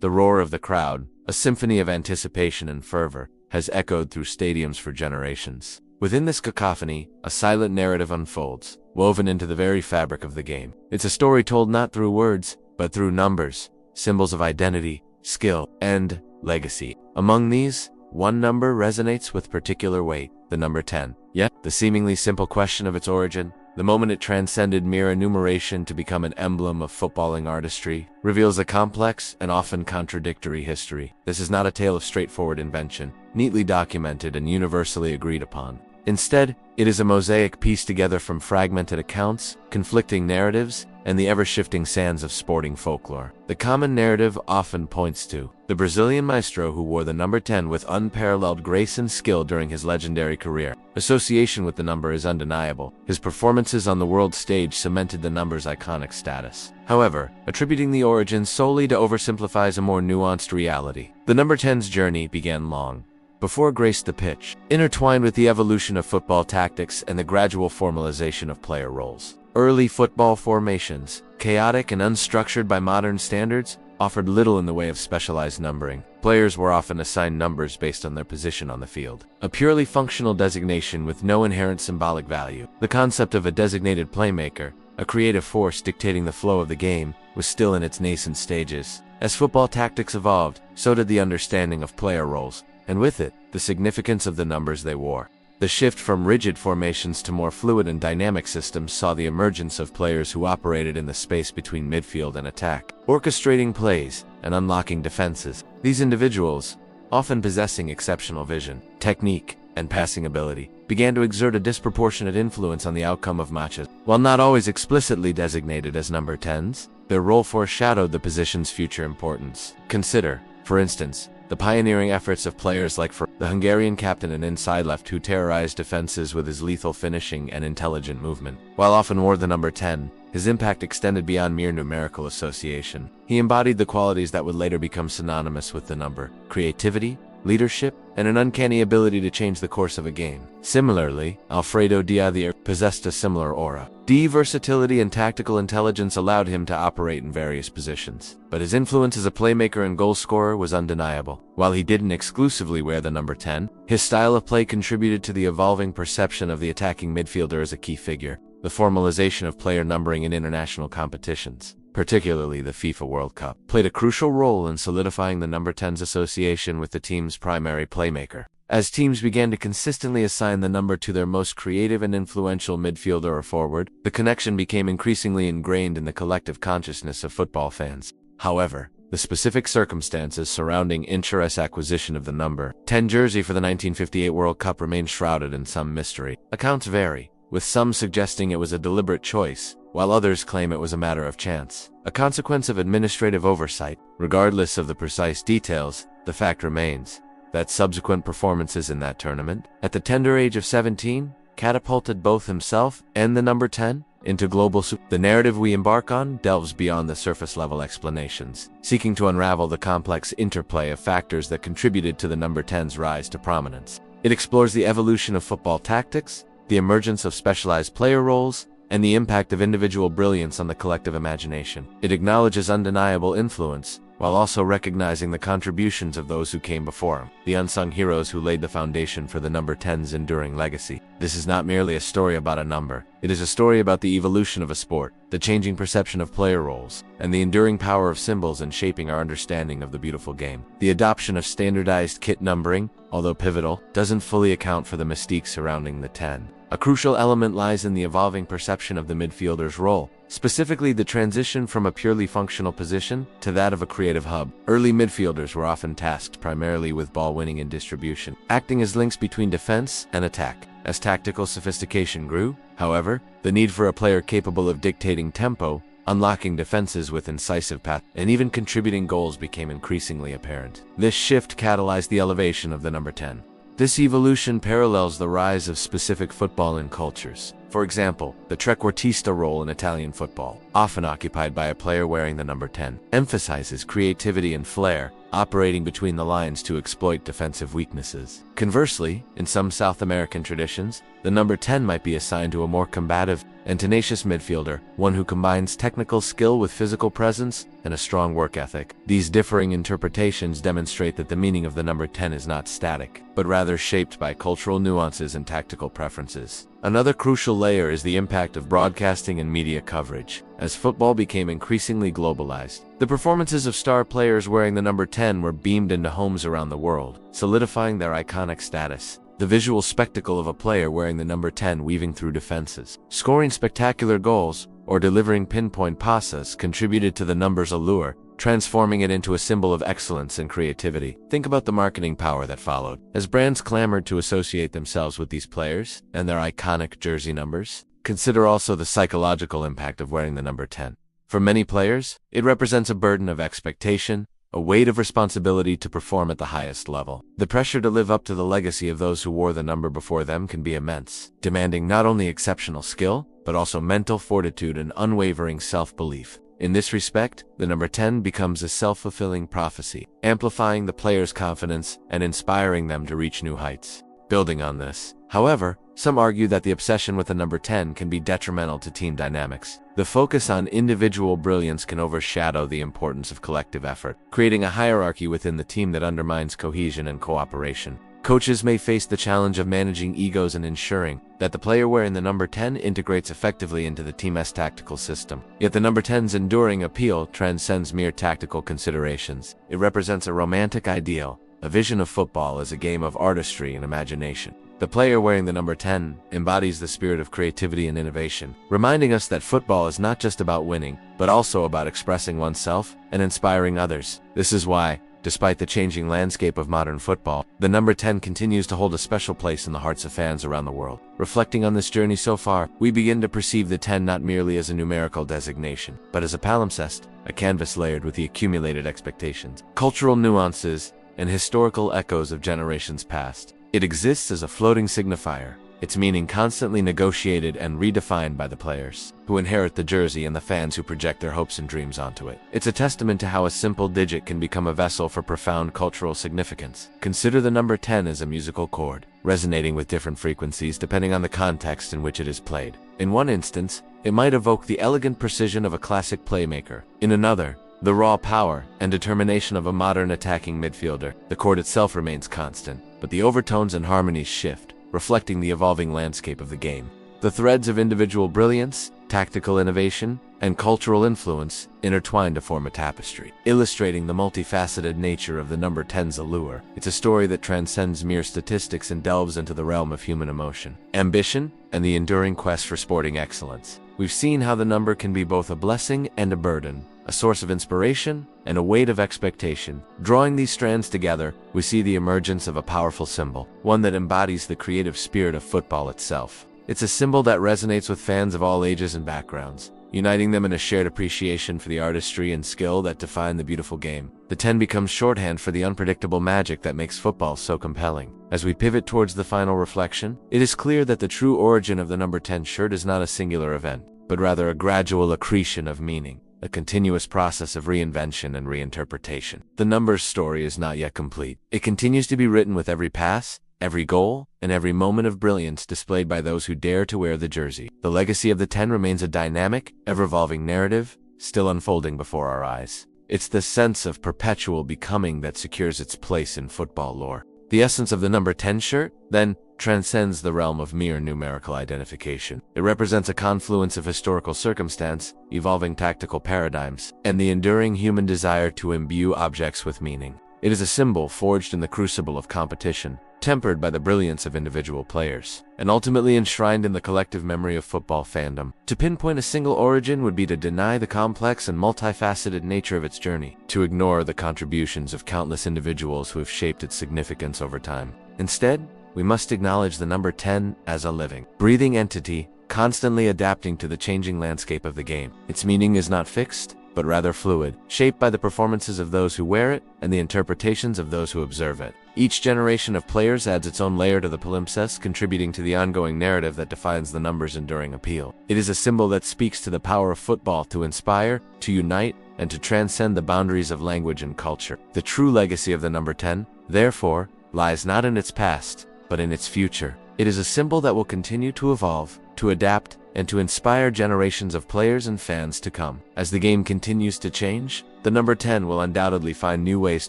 The roar of the crowd, a symphony of anticipation and fervor, has echoed through stadiums for generations. Within this cacophony, a silent narrative unfolds, woven into the very fabric of the game. It's a story told not through words, but through numbers, symbols of identity, skill, and legacy. Among these, one number resonates with particular weight, the number 10. Yet, the seemingly simple question of its origin, the moment it transcended mere enumeration to become an emblem of footballing artistry, reveals a complex and often contradictory history. This is not a tale of straightforward invention, neatly documented and universally agreed upon. Instead, it is a mosaic pieced together from fragmented accounts, conflicting narratives, and the ever-shifting sands of sporting folklore. The common narrative often points to the Brazilian maestro who wore the number 10 with unparalleled grace and skill during his legendary career. Association with the number is undeniable. His performances on the world stage cemented the number's iconic status. However, attributing the origin solely to oversimplifies a more nuanced reality. The number 10's journey began long before it graced the pitch, intertwined with the evolution of football tactics and the gradual formalization of player roles. Early football formations, chaotic and unstructured by modern standards, offered little in the way of specialized numbering. Players were often assigned numbers based on their position on the field, a purely functional designation with no inherent symbolic value. The concept of a designated playmaker, a creative force dictating the flow of the game, was still in its nascent stages. As football tactics evolved, so did the understanding of player roles, and with it, the significance of the numbers they wore. The shift from rigid formations to more fluid and dynamic systems saw the emergence of players who operated in the space between midfield and attack, orchestrating plays and unlocking defenses. These individuals, often possessing exceptional vision, technique, and passing ability, began to exert a disproportionate influence on the outcome of matches. While not always explicitly designated as number 10s, their role foreshadowed the position's future importance. Consider, for instance, the pioneering efforts of players like the Hungarian captain and inside left who terrorized defenses with his lethal finishing and intelligent movement. While often wore the number 10, his impact extended beyond mere numerical association. He embodied the qualities that would later become synonymous with the number: creativity, leadership, and an uncanny ability to change the course of a game. Similarly, Alfredo Di Maria possessed a similar aura. Versatility and tactical intelligence allowed him to operate in various positions, but his influence as a playmaker and goal scorer was undeniable. While he didn't exclusively wear the number 10, his style of play contributed to the evolving perception of the attacking midfielder as a key figure. The formalization of player numbering in international competitions, particularly the FIFA World Cup, played a crucial role in solidifying the number 10's association with the team's primary playmaker. As teams began to consistently assign the number to their most creative and influential midfielder or forward, the connection became increasingly ingrained in the collective consciousness of football fans. However, the specific circumstances surrounding Incha's acquisition of the number 10 jersey for the 1958 World Cup remain shrouded in some mystery. Accounts vary, with some suggesting it was a deliberate choice, while others claim it was a matter of chance, a consequence of administrative oversight. Regardless of the precise details, the fact remains that subsequent performances in that tournament, at the tender age of 17, catapulted both himself and the number 10 into global The narrative we embark on delves beyond the surface-level explanations, seeking to unravel the complex interplay of factors that contributed to the number 10's rise to prominence. It explores the evolution of football tactics, the emergence of specialized player roles, and the impact of individual brilliance on the collective imagination. It acknowledges undeniable influence, while also recognizing the contributions of those who came before him, the unsung heroes who laid the foundation for the number 10's enduring legacy. This is not merely a story about a number, it is a story about the evolution of a sport, the changing perception of player roles, and the enduring power of symbols in shaping our understanding of the beautiful game. The adoption of standardized kit numbering, although pivotal, doesn't fully account for the mystique surrounding the 10. A crucial element lies in the evolving perception of the midfielder's role, specifically the transition from a purely functional position to that of a creative hub. Early midfielders were often tasked primarily with ball winning and distribution, acting as links between defense and attack. As tactical sophistication grew, however, the need for a player capable of dictating tempo, unlocking defenses with incisive path, and even contributing goals became increasingly apparent. This shift catalyzed the elevation of the number 10. This evolution parallels the rise of specific footballing cultures, For example, the trequartista role in Italian football, often occupied by a player wearing the number 10, emphasizes creativity and flair, operating between the lines to exploit defensive weaknesses. Conversely, in some South American traditions, the number 10 might be assigned to a more combative and tenacious midfielder, one who combines technical skill with physical presence and a strong work ethic. These differing interpretations demonstrate that the meaning of the number 10 is not static, but rather shaped by cultural nuances and tactical preferences. Another crucial layer is the impact of broadcasting and media coverage. As football became increasingly globalized, the performances of star players wearing the number 10 were beamed into homes around the world, solidifying their iconic status. The visual spectacle of a player wearing the number 10 weaving through defenses, scoring spectacular goals, or delivering pinpoint passes contributed to the number's allure, transforming it into a symbol of excellence and creativity. Think about the marketing power that followed. As brands clamored to associate themselves with these players and their iconic jersey numbers, consider also the psychological impact of wearing the number 10. For many players, it represents a burden of expectation, a weight of responsibility to perform at the highest level. The pressure to live up to the legacy of those who wore the number before them can be immense, demanding not only exceptional skill, but also mental fortitude and unwavering self-belief. In this respect, the number 10 becomes a self-fulfilling prophecy, amplifying the player's confidence and inspiring them to reach new heights. Building on this, however, some argue that the obsession with the number 10 can be detrimental to team dynamics. The focus on individual brilliance can overshadow the importance of collective effort, creating a hierarchy within the team that undermines cohesion and cooperation. Coaches may face the challenge of managing egos and ensuring that the player wearing the number 10 integrates effectively into the team's tactical system. Yet the number 10's enduring appeal transcends mere tactical considerations. It represents a romantic ideal, a vision of football as a game of artistry and imagination. The player wearing the number 10 embodies the spirit of creativity and innovation, reminding us that football is not just about winning, but also about expressing oneself and inspiring others. This is why, despite the changing landscape of modern football, the number 10 continues to hold a special place in the hearts of fans around the world. Reflecting on this journey so far, we begin to perceive the 10 not merely as a numerical designation, but as a palimpsest, a canvas layered with the accumulated expectations, cultural nuances, and historical echoes of generations past. It exists as a floating signifier, its meaning constantly negotiated and redefined by the players, who inherit the jersey and the fans who project their hopes and dreams onto it. It's a testament to how a simple digit can become a vessel for profound cultural significance. Consider the number 10 as a musical chord, resonating with different frequencies depending on the context in which it is played. In one instance, it might evoke the elegant precision of a classic playmaker. In another, the raw power and determination of a modern attacking midfielder. The chord itself remains constant, but the overtones and harmonies shift, reflecting the evolving landscape of the game. The threads of individual brilliance, tactical innovation, and cultural influence intertwine to form a tapestry, illustrating the multifaceted nature of the number 10's allure. It's a story that transcends mere statistics and delves into the realm of human emotion, ambition, and the enduring quest for sporting excellence. We've seen how the number can be both a blessing and a burden, a source of inspiration and a weight of expectation. Drawing these strands together, we see the emergence of a powerful symbol, one that embodies the creative spirit of football itself. It's a symbol that resonates with fans of all ages and backgrounds, uniting them in a shared appreciation for the artistry and skill that define the beautiful game. The 10 becomes shorthand for the unpredictable magic that makes football so compelling. As we pivot towards the final reflection, it is clear that the true origin of the number 10 shirt is not a singular event, but rather a gradual accretion of meaning, a continuous process of reinvention and reinterpretation. The numbers story is not yet complete. It continues to be written with every pass, every goal, and every moment of brilliance displayed by those who dare to wear the jersey. The legacy of the 10 remains a dynamic, ever-evolving narrative, still unfolding before our eyes. It's the sense of perpetual becoming that secures its place in football lore. The essence of the number 10 shirt, then, transcends the realm of mere numerical identification. It represents a confluence of historical circumstance, evolving tactical paradigms, and the enduring human desire to imbue objects with meaning. It is a symbol forged in the crucible of competition, tempered by the brilliance of individual players, and ultimately enshrined in the collective memory of football fandom. To pinpoint a single origin would be to deny the complex and multifaceted nature of its journey, to ignore the contributions of countless individuals who have shaped its significance over time. Instead, we must acknowledge the number 10 as a living, breathing entity, constantly adapting to the changing landscape of the game. Its meaning is not fixed, but rather fluid, shaped by the performances of those who wear it and the interpretations of those who observe it. Each generation of players adds its own layer to the palimpsest, contributing to the ongoing narrative that defines the number's enduring appeal. It is a symbol that speaks to the power of football to inspire, to unite, and to transcend the boundaries of language and culture. The true legacy of the number 10, therefore, lies not in its past, but in its future. It is a symbol that will continue to evolve, to adapt, and to inspire generations of players and fans to come. As the game continues to change, the number 10 will undoubtedly find new ways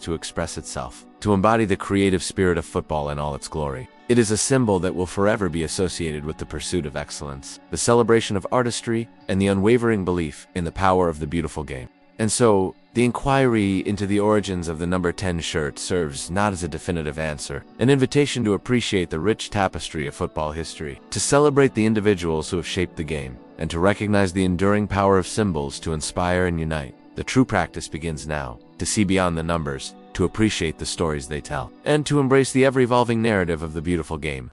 to express itself, to embody the creative spirit of football in all its glory. It is a symbol that will forever be associated with the pursuit of excellence, the celebration of artistry, and the unwavering belief in the power of the beautiful game. And so, the inquiry into the origins of the number 10 shirt serves not as a definitive answer, an invitation to appreciate the rich tapestry of football history, to celebrate the individuals who have shaped the game, and to recognize the enduring power of symbols to inspire and unite. The true practice begins now, to see beyond the numbers, to appreciate the stories they tell, and to embrace the ever-evolving narrative of the beautiful game.